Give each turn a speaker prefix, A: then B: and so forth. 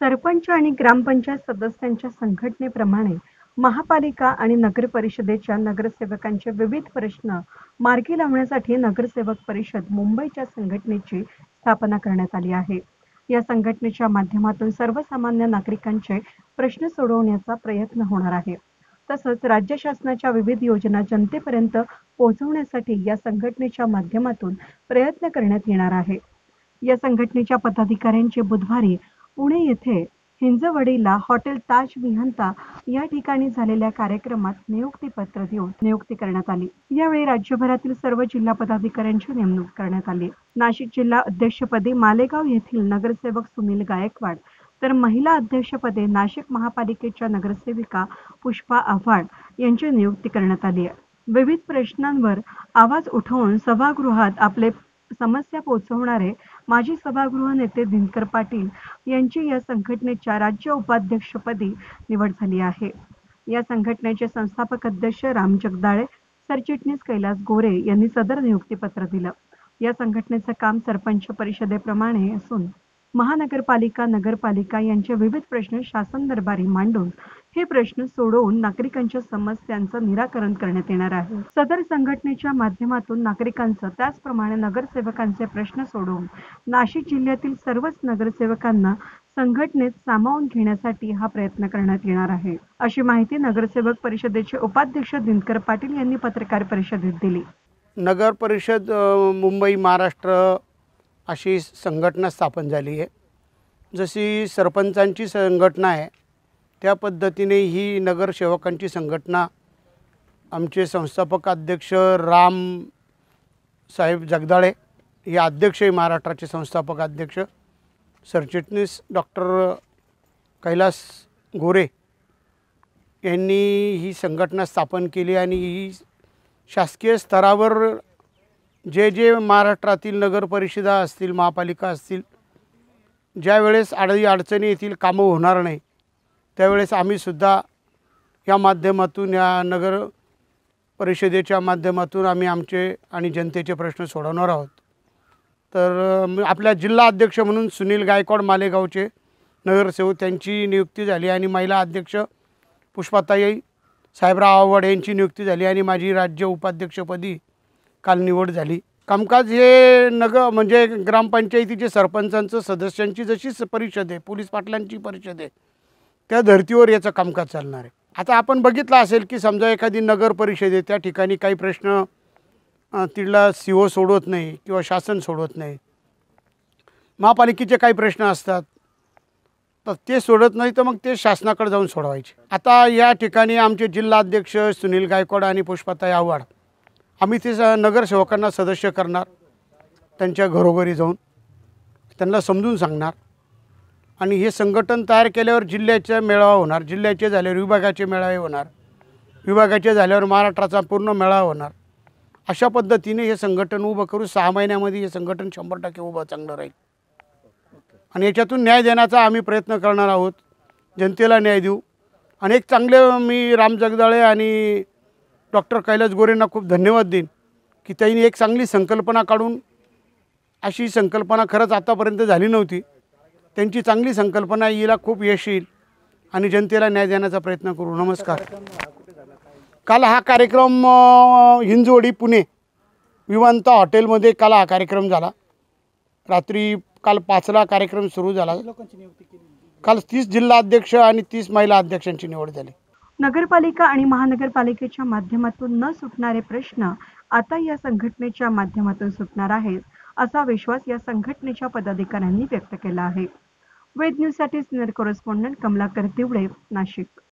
A: सरपंच आणि ग्रामपंचायत सदस्यांच्या संघटनेप्रमाणे महापालिका आणि नगर परिषदेच्या नगरसेवकांचे विविध प्रश्न मार्गी लावण्यासाठी नगरसेवक परिषद मुंबईच्या संघटनेची स्थापना करण्यात आली आहे। या संघटनेच्या माध्यमातून सर्वसामान्य नागरिकांचे प्रश्न सोडवण्याचा प्रयत्न होणार आहे। तसंच राज्य शासनाच्या विविध योजना जनतेपर्यंत पोहोचवण्यासाठी या संघटनेच्या माध्यमातून प्रयत्न करण्यात येणार आहे। या संघटनेच्या पदाधिकाऱ्यांचे बुधवारी पुणे येथे हिंजवडीला हॉटेल ताज विहंता या ठिकाणी झालेल्या कार्यक्रमात नियुक्तीपत्र देऊन नियुक्ती करण्यात आली। यावेळी राज्यभरातील सर्व जिल्हा पदाधिकाऱ्यांची नेमणूक करण्यात आली। नाशिक जिल्हा अध्यक्षपदी मालेगाव येथील नगरसेवक सुनील गायकवाड तर महिला अध्यक्षपदी नाशिक महापालिकेच्या नगरसेविका पुष्पा आव्हाड यांची नियुक्ती करण्यात आली आहे। विविध प्रश्नांवर आवाज उठवून सभागृहात आपले समस्या पोहोचवणारे माजी सभागृह नेते दिनकर पाटील यांची या संघटनेच्या राज्य उपाध्यक्षपदी निवड झाली आहे। या संघटनेचे संस्थापक अध्यक्ष राम जगदाळे, सरचिटणीस कैलास गोरे यांनी सदर नियुक्तीपत्र दिलं। या संघटनेचं काम सरपंच परिषदेप्रमाणे असून महानगरपालिका, नगरपालिका यांचे विविध प्रश्न शासन दरबारी मांडून हे प्रश्न सोडवून नागरिकांच्या समस्यांचं निराकरण करण्यात येणार आहे। सदर संघटनेच्या माध्यमातून नागरिकांचं त्याचप्रमाणे नगरसेवकांचे प्रश्न सोडवून नाशिक जिल्ह्यातील सर्वच नगरसेवकांना संघटनेत सामावून घेण्यासाठी हा प्रयत्न करण्यात येणार आहे, अशी माहिती नगरसेवक परिषदेचे उपाध्यक्ष दिनकर पाटील यांनी पत्रकार परिषदेत दिली।
B: नगर परिषद मुंबई महाराष्ट्र अशी संघटना स्थापन झाली आहे। जशी सरपंचांची संघटना आहे त्या पद्धतीने ही नगरसेवकांची संघटना आमचे संस्थापक अध्यक्ष राम साहेब जगदाळे हे अध्यक्ष आहे, महाराष्ट्राचे संस्थापक अध्यक्ष, सरचिटणीस डॉक्टर कैलास गोरे यांनी ही संघटना स्थापन केली आणि ही शासकीय स्तरावर जे महाराष्ट्रातील नगर परिषदा असतील, महापालिका असतील, ज्या वेळेस अडचणी येतील, कामं होणार नाही, त्यावेळेस आम्ही सुद्धा या माध्यमातून, या नगर परिषदेच्या माध्यमातून आम्ही आमचे आणि जनतेचे प्रश्न सोडवणार आहोत। तर आपल्या जिल्हा अध्यक्ष म्हणून सुनील गायकवाड मालेगावचे नगरसेवक त्यांची नियुक्ती झाली आणि महिला अध्यक्ष पुष्पाताई साहेबराव आव्हाड यांची नियुक्ती झाली आणि माझी राज्य उपाध्यक्षपदी काल निवड झाली। कामकाज हे म्हणजे ग्रामपंचायतीचे सरपंचांचं सदस्यांची जशी परिषद आहे, पोलीस पाटलांची परिषद आहे, त्या धर्तीवर याचं कामकाज चालणार आहे। आता आपण बघितलं असेल की समजा एखादी नगर परिषद आहे, त्या ठिकाणी काही प्रश्न तिथला CO सोडवत नाही किंवा शासन सोडवत नाही, महापालिकेचे काही प्रश्न असतात तर ते सोडत नाही, तर मग ते शासनाकडे जाऊन सोडवायचे। आता या ठिकाणी आमचे जिल्हा अध्यक्ष सुनील गायकवाड आणि पुष्पाताई आव्हाड आम्ही ते नगरसेवकांना सदस्य करणार, त्यांच्या घरोघरी जाऊन त्यांना समजून सांगणार आणि हे संघटन तयार केल्यावर जिल्ह्याचा मेळावा होणार, जिल्ह्याचे झाल्यावर विभागाचे मेळावे होणार, विभागाचे झाल्यावर महाराष्ट्राचा पूर्ण मेळावा होणार। अशा पद्धतीने हे संघटन उभं करू 6 महिन्यामध्ये हे संघटन 100% उभं चांगलं राहील आणि याच्यातून न्याय देण्याचा आम्ही प्रयत्न करणार आहोत, जनतेला न्याय देऊ। आणि एक चांगले मी राम जगदाळे आणि डॉक्टर कैलास गोरेंना खूप धन्यवाद देईन की त्यांनी एक चांगली संकल्पना काढून, अशी संकल्पना खरंच आतापर्यंत झाली नव्हती, त्यांची चांगली संकल्पना हिला खूप यश येईल आणि जनतेला न्याय देण्याचा प्रयत्न करू। नमस्कार। काल हा कार्यक्रम हिंजवडी पुणे विमानतळ हॉटेलमध्ये काल हा कार्यक्रम झाला। रात्री काल 5ला कार्यक्रम सुरू झाला। काल 30 जिल्हा अध्यक्ष आणि 30 महिला अध्यक्षांची निवड झाली।
A: नगरपालिका आणि महानगरपालिकेच्या माध्यमातून न सुटणारे प्रश्न आता या संघटनेच्या माध्यमातून सुटणार आहेत, असा विश्वास या संघटनेच्या पदाधिकाऱ्यांनी व्यक्त केला आहे। वेद न्यूजसाठी सिनियर कॉरेस्पॉन्डंट कमलाकर तिवडे, नाशिक।